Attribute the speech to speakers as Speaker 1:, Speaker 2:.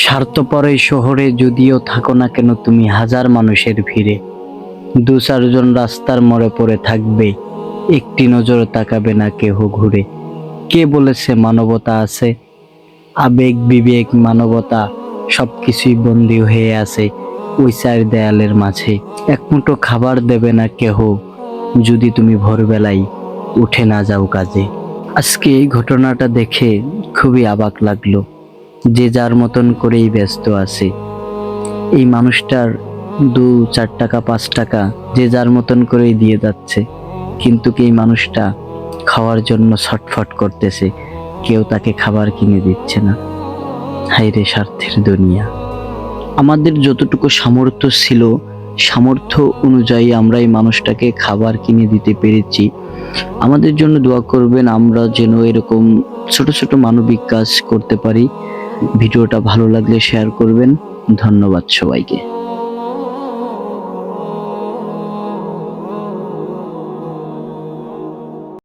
Speaker 1: স্বার্থপর এই শহরে যদিও থাকো না কেন তুমি হাজার মানুষের ভিড়ে, দু চারজন রাস্তার মোড়ে পড়ে থাকবে, একটি নজরে তাকাবে না কেহ ঘুরে। কে বলেছে মানবতা আছে? আবেগ বিবেক মানবতা সবকিছুই বন্দী হয়ে আছে ওই চার দেয়ালের মাঝে। এক মুঠো খাবার দেবে না কেহ যদি তুমি ভোরবেলায় উঠে না যাও কাজে। আজকে এই ঘটনাটা দেখে খুবই অবাক লাগলো। যে যার মতন করেই ব্যস্ত আছে। এই মানুষটার 2-4 টাকা 5 টাকা যে যার মতন করেই দিয়ে যাচ্ছে, কিন্তু এই মানুষটা খাওয়ার জন্য ছটফট করতেছে, কেউ তাকে খাবার কিনে দিচ্ছে না। হায়রে স্বার্থের দুনিয়া। আমাদের যতটুকু সামর্থ্য ছিল, সামর্থ্য অনুযায়ী আমরা এই মানুষটাকে খাবার কিনে দিতে পেরেছি। আমাদের জন্য দোয়া করবেন, আমরা যেন এরকম ছোট ছোট মানবিক কাজ করতে পারি। ভিডিওটা ভালো লাগলে শেয়ার করবেন। ধন্যবাদ সবাইকে।